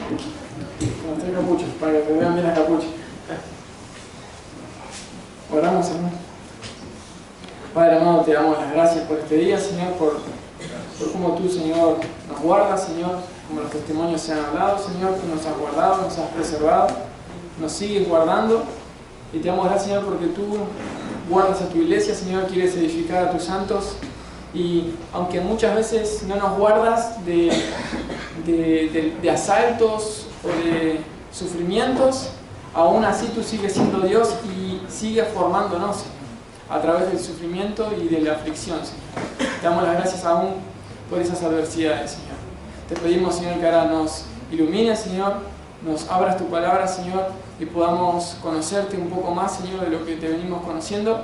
Con los 3 capuchos, para que te vean bien las capuchas. Oramos, hermano. Padre amado, te damos las gracias por este día, Señor, por cómo tú, Señor, nos guardas, Señor, como los testimonios se han hablado, Señor, tú nos has guardado, nos has preservado, nos sigues guardando. Y te damos gracias, Señor, porque tú guardas a tu iglesia, Señor, quieres edificar a tus santos. Y aunque muchas veces no nos guardas de asaltos o de sufrimientos, aún así tú sigues siendo Dios y sigues formándonos, Señor, a través del sufrimiento y de la aflicción, Señor. Te damos las gracias aún por esas adversidades, Señor. Te pedimos, Señor, que ahora nos ilumines, Señor, nos abras tu palabra, Señor, y podamos conocerte un poco más, Señor, de lo que te venimos conociendo,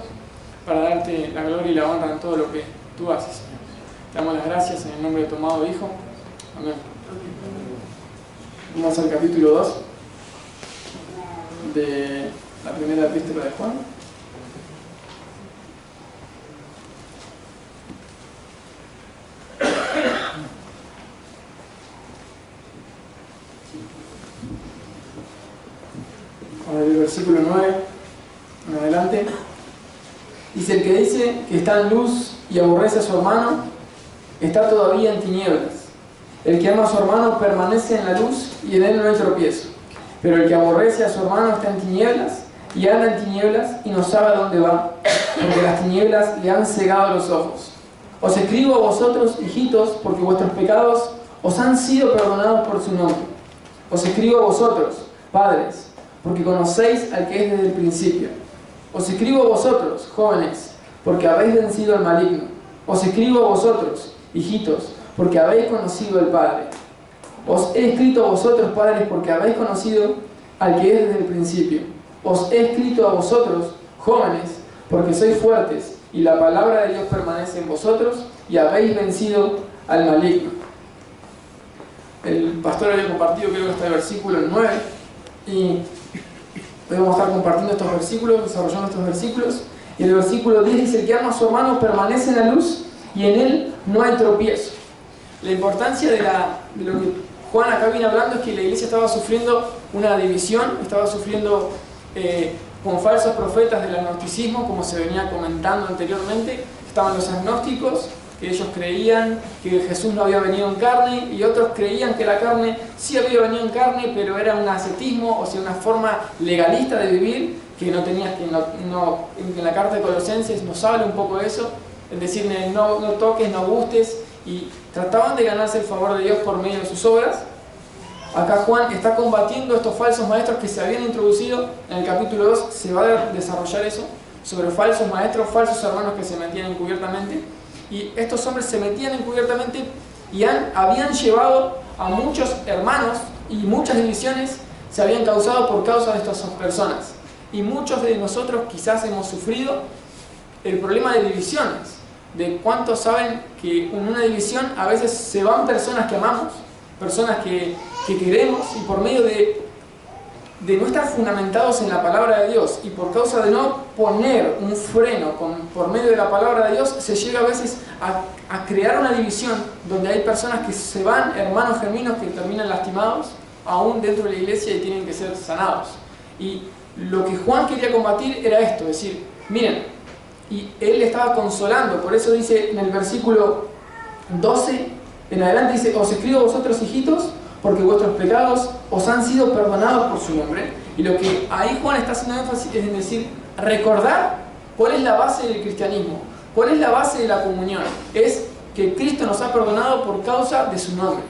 para darte la gloria y la honra en todo lo que tú haces, Señor. Te damos las gracias en el nombre de tu amado Hijo. Amén. Vamos al capítulo 2 de la primera epístola de Juan. El versículo 9 en adelante dice: el que dice que está en luz y aborrece a su hermano está todavía en tinieblas. El que ama a su hermano permanece en la luz y en él no hay tropiezo. Pero el que aborrece a su hermano está en tinieblas y anda en tinieblas y no sabe a dónde va, porque las tinieblas le han cegado los ojos. Os escribo a vosotros, hijitos, porque vuestros pecados os han sido perdonados por su nombre. Os escribo a vosotros, padres, porque conocéis al que es desde el principio. Os escribo a vosotros, jóvenes, porque habéis vencido al maligno. Os escribo a vosotros, hijitos, porque habéis conocido al Padre. Os he escrito a vosotros, padres, porque habéis conocido al que es desde el principio. Os he escrito a vosotros, jóvenes, porque sois fuertes, y la palabra de Dios permanece en vosotros, y habéis vencido al maligno. El pastor había compartido, creo que hasta el versículo 9, y hoy vamos a estar compartiendo estos versículos, desarrollando estos versículos. Y el versículo 10 dice: el que ama a su hermano permanece en la luz y en él no hay tropiezo. La importancia de lo que Juan acá viene hablando es que la iglesia estaba sufriendo una división, estaba sufriendo con falsos profetas del agnosticismo, como se venía comentando anteriormente. Estaban los agnósticos, que ellos creían que Jesús no había venido en carne, y otros creían que la carne sí había venido en carne, pero era un ascetismo, o sea, una forma legalista de vivir, que no tenías que, en la carta de Colosenses nos habla un poco de eso, es decir, no toques, no gustes, y trataban de ganarse el favor de Dios por medio de sus obras. Acá Juan está combatiendo estos falsos maestros que se habían introducido. En el capítulo 2 se va a desarrollar eso, sobre falsos maestros, falsos hermanos que se metían encubiertamente. Y estos hombres se metían encubiertamente y habían llevado a muchos hermanos, y muchas divisiones se habían causado por causa de estas personas. Y muchos de nosotros quizás hemos sufrido el problema de divisiones. De cuántos saben que en una división a veces se van personas que amamos, personas que queremos, y por medio de no estar fundamentados en la palabra de Dios, y por causa de no poner un freno por medio de la palabra de Dios, se llega a veces a crear una división donde hay personas que se van, hermanos genuinos que terminan lastimados aún dentro de la iglesia y tienen que ser sanados. Y lo que Juan quería combatir era esto, es decir, miren, y él le estaba consolando. Por eso dice en el versículo 12 en adelante, dice: os escribo a vosotros, hijitos, porque vuestros pecados os han sido perdonados por su nombre. Y lo que ahí Juan está haciendo énfasis es en decir, recordar cuál es la base del cristianismo, cuál es la base de la comunión. Es que Cristo nos ha perdonado por causa de su nombre.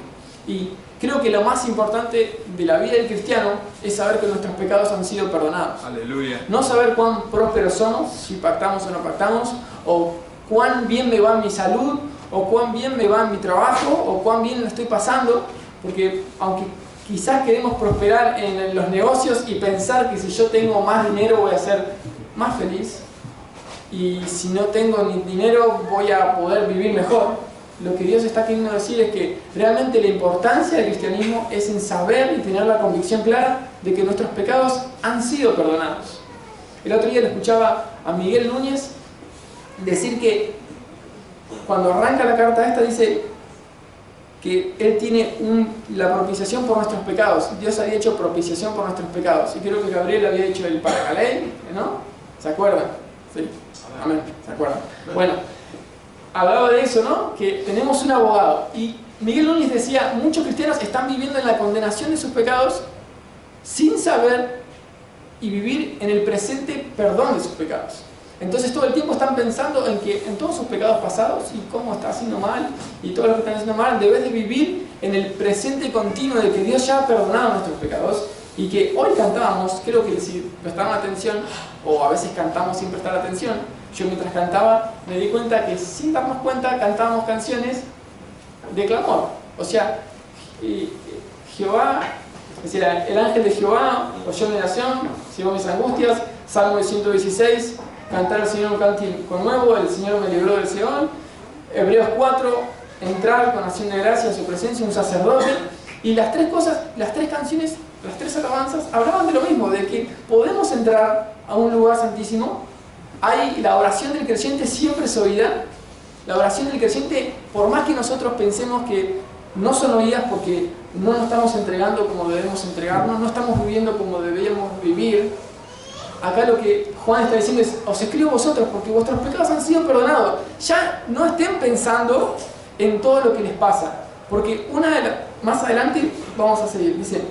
Y creo que lo más importante de la vida del cristiano es saber que nuestros pecados han sido perdonados. Aleluya. No saber cuán prósperos somos, si pactamos o no pactamos, o cuán bien me va en mi salud, o cuán bien me va en mi trabajo, o cuán bien lo estoy pasando, porque aunque quizás queremos prosperar en los negocios y pensar que si yo tengo más dinero voy a ser más feliz, y si no tengo ni dinero voy a poder vivir mejor, lo que Dios está queriendo decir es que realmente la importancia del cristianismo es en saber y tener la convicción clara de que nuestros pecados han sido perdonados. El otro día le escuchaba a Miguel Núñez decir que cuando arranca la carta esta dice que Él tiene la propiciación por nuestros pecados. Dios había hecho propiciación por nuestros pecados. Y creo que Gabriel había hecho el Paracalei, ¿no? ¿Se acuerdan? Sí. Amén. ¿Se acuerdan? Bueno, hablaba de eso, ¿no? Que tenemos un abogado. Y Miguel Núñez decía, muchos cristianos están viviendo en la condenación de sus pecados sin saber y vivir en el presente perdón de sus pecados. Entonces todo el tiempo están pensando en todos sus pecados pasados y cómo está haciendo mal y todo lo que están haciendo mal, en vez de vivir en el presente continuo de que Dios ya ha perdonado nuestros pecados. Y que hoy cantábamos, creo que si prestaron atención, o a veces cantamos sin prestar atención, yo mientras cantaba me di cuenta que sin darnos cuenta cantábamos canciones de clamor. O sea, Jehová, es decir, el ángel de Jehová oyó mi oración, llevó mis angustias. Salmo 116, cantar al Señor un cántico nuevo, el Señor me libró del Seol. Hebreos 4, entrar con acción de gracia a su presencia, un sacerdote. Y las tres cosas, las tres canciones, las tres alabanzas hablaban de lo mismo, de que podemos entrar a un lugar santísimo. La oración del creyente siempre es oída. La oración del creyente, por más que nosotros pensemos que no son oídas porque no nos estamos entregando como debemos entregarnos, no estamos viviendo como debemos vivir. Acá lo que Juan está diciendo es, os escribo a vosotros porque vuestros pecados han sido perdonados. Ya no estén pensando en todo lo que les pasa, porque más adelante vamos a seguir. Dice,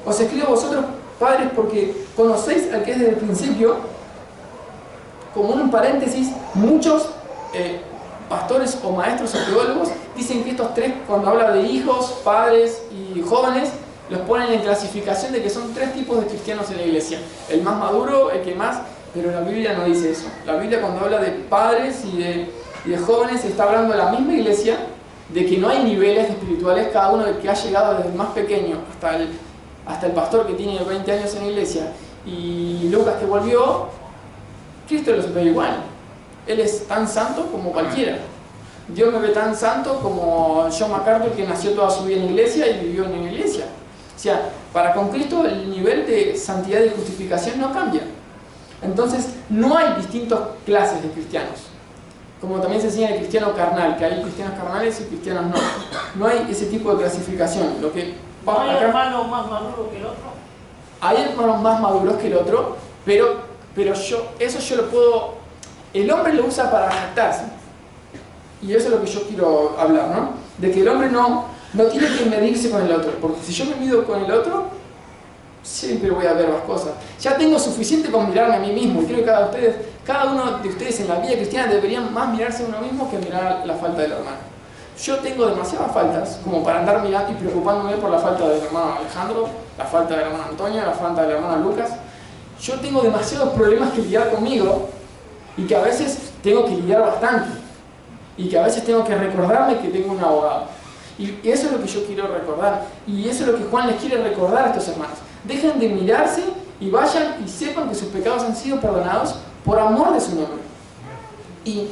os escribo a vosotros, padres, porque conocéis al que es desde el principio. Como un paréntesis, muchos pastores o maestros o teólogos dicen que estos tres, cuando habla de hijos, padres y jóvenes, los ponen en clasificación de que son tres tipos de cristianos en la iglesia. El más maduro, el que más... Pero la Biblia no dice eso. La Biblia, cuando habla de padres y de jóvenes, está hablando de la misma iglesia, de que no hay niveles espirituales, cada uno que ha llegado desde el más pequeño hasta el pastor que tiene 20 años en la iglesia, y Lucas que volvió, Cristo los ve igual. Él es tan santo como cualquiera. Dios me ve tan santo como John MacArthur, que nació toda su vida en la iglesia y vivió en la iglesia. O sea, para con Cristo el nivel de santidad y justificación no cambia. Entonces, no hay distintas clases de cristianos. Como también se enseña el cristiano carnal, que hay cristianos carnales y cristianos no. No hay ese tipo de clasificación. ¿No hay hermanos más maduros que el otro? Hay hermanos más maduros que el otro, pero eso yo lo puedo... El hombre lo usa para jactarse. Y eso es lo que yo quiero hablar, ¿no? De que el hombre no tiene que medirse con el otro. Porque si yo me mido con el otro, siempre voy a ver más cosas. Ya tengo suficiente con mirarme a mí mismo. Y creo que cada uno de ustedes en la vida cristiana deberían más mirarse a uno mismo que mirar la falta del hermano. Yo tengo demasiadas faltas como para andar mirando y preocupándome por la falta del hermano Alejandro, la falta del hermano Antonio, la falta del hermano Lucas. Yo tengo demasiados problemas que lidiar conmigo y que a veces tengo que lidiar bastante. Y que a veces tengo que recordarme que tengo un abogado. Y eso es lo que yo quiero recordar. Y eso es lo que Juan les quiere recordar a estos hermanos. Dejen de mirarse y vayan y sepan que sus pecados han sido perdonados por amor de su nombre. Y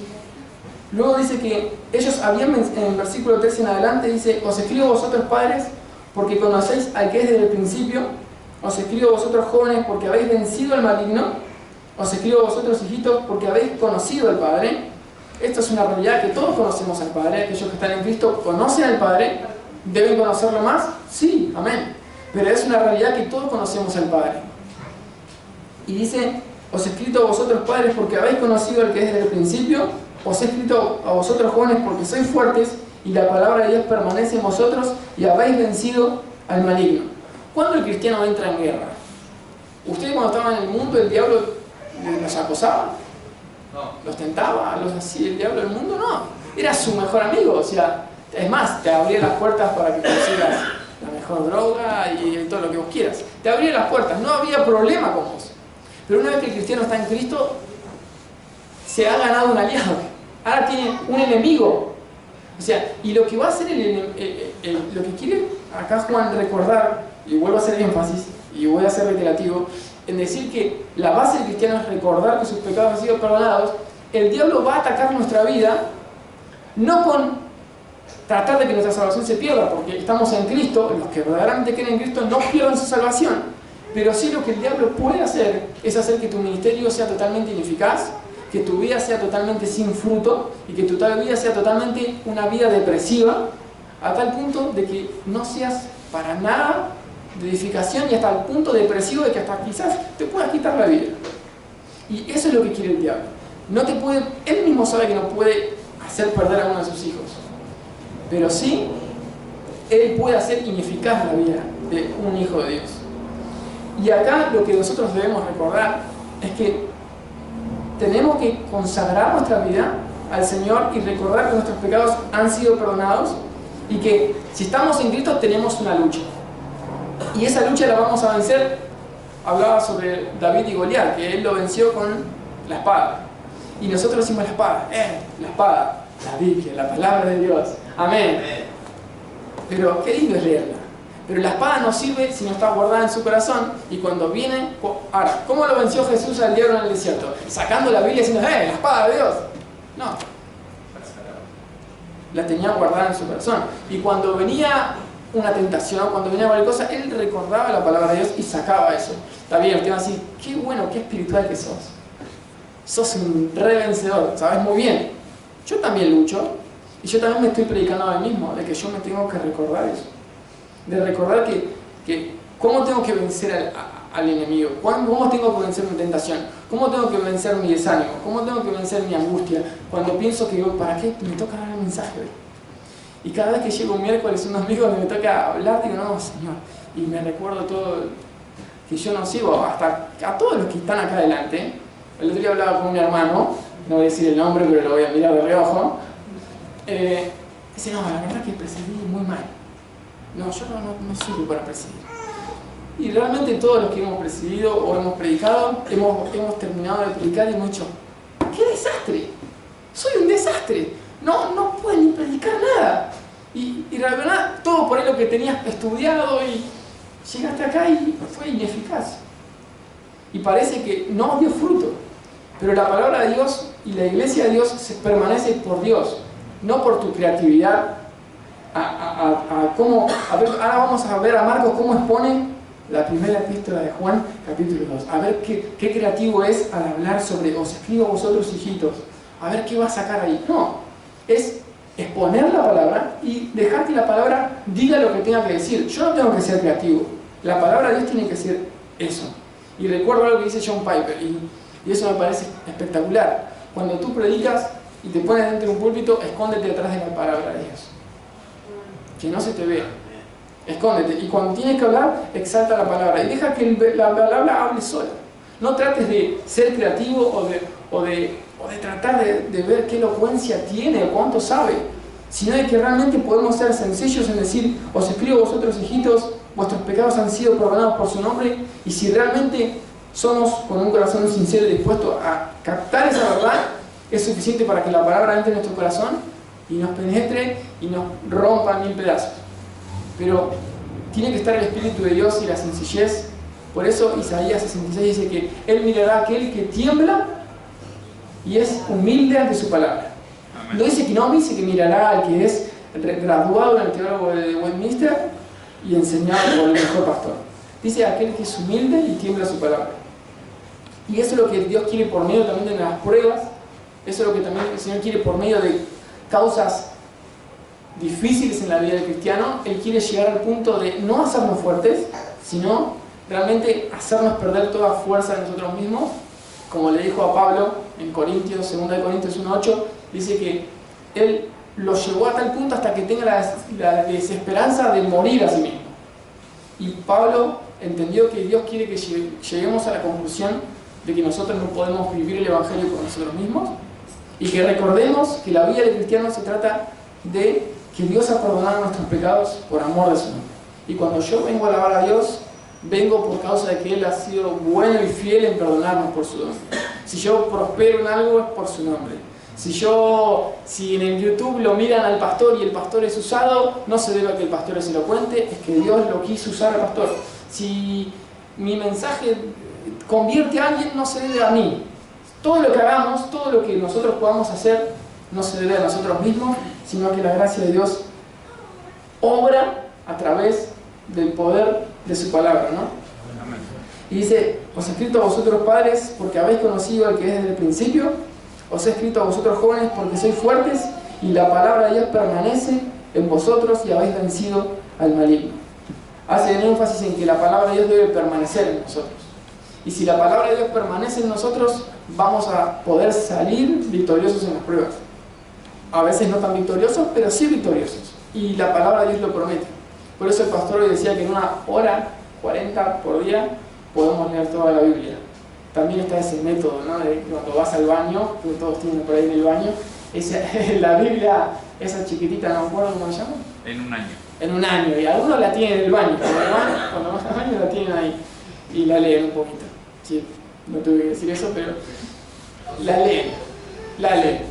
luego dice que ellos habían, en el versículo 13 en adelante, dice, os escribo a vosotros padres porque conocéis al que es desde el principio. Os escribo a vosotros jóvenes porque habéis vencido al maligno. Os escribo a vosotros hijitos porque habéis conocido al Padre. Esto es una realidad que todos conocemos al Padre. Aquellos que están en Cristo conocen al Padre. ¿Deben conocerlo más? Sí, amén. Pero es una realidad que todos conocemos al Padre. Y dice, os he escrito a vosotros padres porque habéis conocido al que es desde el principio. Os he escrito a vosotros jóvenes porque sois fuertes y la palabra de Dios permanece en vosotros y habéis vencido al maligno. ¿Cuándo el cristiano entra en guerra? ¿Ustedes cuando estaban en el mundo el diablo los acosaba? ¿Los tentaba? ¿Los hacía el diablo del mundo? No. Era su mejor amigo. O sea, es más, te abría las puertas para que consigas la mejor droga y todo lo que vos quieras. Te abría las puertas. No había problema con vos. Pero una vez que el cristiano está en Cristo, se ha ganado un aliado. Ahora tiene un enemigo. O sea, y lo que va a hacer lo que quiere acá Juan recordar, y vuelvo a hacer énfasis, y voy a ser reiterativo, en decir que la base del cristiano es recordar que sus pecados han sido perdonados. El diablo va a atacar nuestra vida, no con tratar de que nuestra salvación se pierda, porque estamos en Cristo, los que verdaderamente creen en Cristo no pierdan su salvación, pero sí lo que el diablo puede hacer es hacer que tu ministerio sea totalmente ineficaz, que tu vida sea totalmente sin fruto y que tu vida sea totalmente una vida depresiva, a tal punto de que no seas para nada de edificación y hasta el punto depresivo de que hasta quizás te puedas quitar la vida. Y eso es lo que quiere el diablo. No te puede, él mismo sabe que no puede hacer perder a uno de sus hijos, pero sí, él puede hacer ineficaz la vida de un hijo de Dios. Y acá lo que nosotros debemos recordar es que tenemos que consagrar nuestra vida al Señor y recordar que nuestros pecados han sido perdonados y que si estamos en Cristo tenemos una lucha. Y esa lucha la vamos a vencer. Hablaba sobre David y Goliat, que él lo venció con la espada. Y nosotros decimos la espada, la Biblia, la palabra de Dios. Amén. Pero qué lindo es leerla. Pero la espada no sirve si no está guardada en su corazón. Y cuando viene... Ahora, ¿cómo lo venció Jesús al diablo en el desierto? Sacando la Biblia y diciendo, la espada de Dios. No. La tenía guardada en su corazón. Y cuando venía una tentación, cuando venía cualquier cosa, él recordaba la palabra de Dios y sacaba eso. Está bien, usted va a decir, qué bueno, qué espiritual que sos. Sos un re vencedor, sabes muy bien. Yo también lucho y yo también me estoy predicando a mí mismo de que yo me tengo que recordar eso. De recordar que cómo tengo que vencer al enemigo, cómo tengo que vencer mi tentación, cómo tengo que vencer mi desánimo, cómo tengo que vencer mi angustia, cuando pienso que ¿para qué me toca dar el mensaje hoy? Y cada vez que llego un miércoles unos amigos me toca hablar, digo, no, Señor, y me recuerdo todo, que yo no sigo, hasta a todos los que están acá adelante. El otro día hablaba con un hermano, no voy a decir el nombre, pero lo voy a mirar de reojo, dice, no, la verdad que presidí muy mal. No, yo no sirvo para presidir. Y realmente todos los que hemos presidido o hemos predicado, hemos terminado de predicar y hemos dicho, ¡qué desastre! ¡Soy un desastre! No puedo ni predicar nada. Y la verdad, todo por ahí lo que tenías estudiado y llegaste acá y fue ineficaz. Y parece que no dio fruto. Pero la palabra de Dios y la iglesia de Dios permanece por Dios, no por tu creatividad. Ahora vamos a ver a Marcos cómo expone la primera epístola de Juan, capítulo 2. A ver qué creativo es al hablar sobre os escribo a vosotros hijitos. A ver qué va a sacar ahí. No, es exponer la palabra y dejar que la palabra diga lo que tenga que decir. Yo no tengo que ser creativo. La palabra de Dios tiene que ser eso. Y recuerdo algo que dice John Piper, y eso me parece espectacular. Cuando tú predicas y te pones dentro de un púlpito, escóndete detrás de la palabra de Dios. Que no se te vea. Escóndete. Y cuando tienes que hablar, exalta la palabra. Y deja que la palabra hable sola. No trates de ser creativo o de tratar de ver qué elocuencia tiene o cuánto sabe. Sino de que realmente podemos ser sencillos en decir, os escribo vosotros hijitos, vuestros pecados han sido perdonados por su nombre. Y si realmente somos con un corazón sincero y dispuesto a captar esa verdad, es suficiente para que la palabra entre en nuestro corazón y nos penetre y nos rompa en mil pedazos. Pero tiene que estar el Espíritu de Dios y la sencillez. Por eso Isaías 66 dice que Él mirará a aquel que tiembla y es humilde ante su palabra. No dice que no, dice que mirará al que es graduado en el teólogo de Westminster y enseñado por el mejor pastor. Dice aquel que es humilde y tiembla su palabra. Y eso es lo que Dios quiere por medio también de las pruebas. Eso es lo que también el Señor quiere por medio de causas difíciles en la vida del cristiano. Él quiere llegar al punto de no hacernos fuertes, sino realmente hacernos perder toda fuerza de nosotros mismos. Como le dijo a Pablo en Corintios, 2 Corintios 1:8, dice que Él lo llevó a tal punto hasta que tenga la desesperanza de morir a sí mismo. Y Pablo entendió que Dios quiere que lleguemos a la conclusión de que nosotros no podemos vivir el Evangelio por nosotros mismos y que recordemos que la vida del cristiano se trata de que Dios ha perdonado nuestros pecados por amor de su nombre. Y cuando yo vengo a alabar a Dios, vengo por causa de que Él ha sido bueno y fiel en perdonarnos por su nombre. Si yo prospero en algo es por su nombre. Si en el YouTube lo miran al pastor y el pastor es usado, no se debe a que el pastor es elocuente, es que Dios lo quiso usar al pastor. Si mi mensaje convierte a alguien, no se debe a mí. Todo lo que hagamos, todo lo que nosotros podamos hacer, no se debe a nosotros mismos, sino que la gracia de Dios obra a través del poder de su palabra, ¿no? Y dice, os he escrito a vosotros padres porque habéis conocido al que es desde el principio, os he escrito a vosotros jóvenes porque sois fuertes y la palabra de Dios permanece en vosotros y habéis vencido al maligno. Hace énfasis en que la palabra de Dios debe permanecer en nosotros. Y si la palabra de Dios permanece en nosotros, vamos a poder salir victoriosos en las pruebas. A veces no tan victoriosos, pero sí victoriosos. Y la palabra de Dios lo promete. Por eso el pastor hoy decía que en 1 hora, 40 por día, podemos leer toda la Biblia. También está ese método, ¿no? De cuando vas al baño, que todos tienen por ahí en el baño, la Biblia, esa chiquitita, no me acuerdo cómo se llama. En un año. En un año, y algunos la tienen en el baño. Cuando vas al baño la tienen ahí y la leen un poquito. Sí, no tuve que decir eso, pero la leen.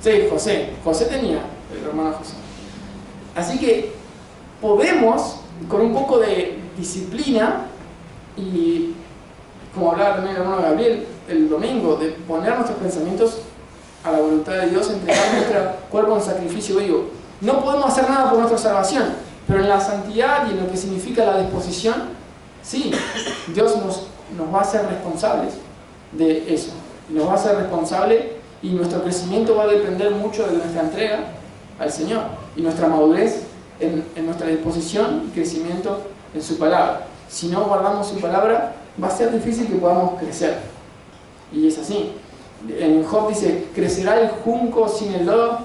Sí, José tenía, el hermano José. Así que podemos, con un poco de disciplina y, como hablaba también el hermano Gabriel el domingo, de poner nuestros pensamientos a la voluntad de Dios, entregar nuestro cuerpo en sacrificio vivo. No podemos hacer nada por nuestra salvación, pero en la santidad y en lo que significa la disposición, sí, Dios nos va a hacer responsables de eso. Nos va a hacer responsables y nuestro crecimiento va a depender mucho de nuestra entrega al Señor y nuestra madurez en nuestra disposición y crecimiento en su palabra. Si no guardamos su palabra, va a ser difícil que podamos crecer. Y es así. En Job dice, ¿crecerá el junco sin el lodo?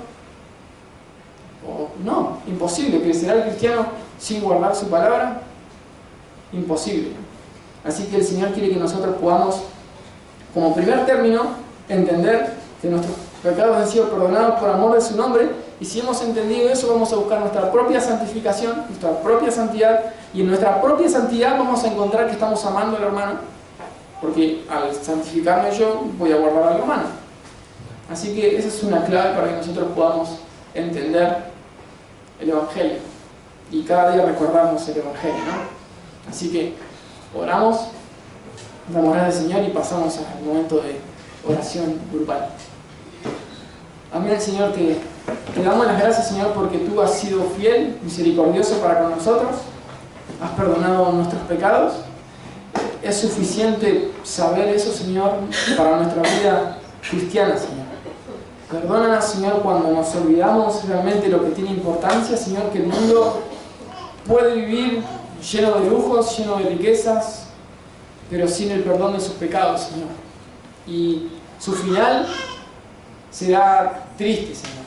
No, imposible. ¿Crecerá el cristiano sin guardar su palabra? Imposible. Así que el Señor quiere que nosotros podamos, como primer término, entender que nuestros pecados han sido perdonados por amor de su nombre, y si hemos entendido eso, vamos a buscar nuestra propia santificación, nuestra propia santidad, y en nuestra propia santidad vamos a encontrar que estamos amando al hermano, porque al santificarme yo, voy a guardar al hermano. Así que esa es una clave para que nosotros podamos entender el Evangelio, y cada día recordamos el Evangelio, ¿no? Así que oramos, damos gracias al Señor y pasamos al momento de oración grupal. Amén, Señor, te damos las gracias, Señor, porque tú has sido fiel, misericordioso para con nosotros, has perdonado nuestros pecados. Es suficiente saber eso, Señor, para nuestra vida cristiana, Señor. Perdónanos, Señor, cuando nos olvidamos realmente lo que tiene importancia, Señor, que el mundo puede vivir lleno de lujos, lleno de riquezas, pero sin el perdón de sus pecados, Señor. Y su final será triste, Señor.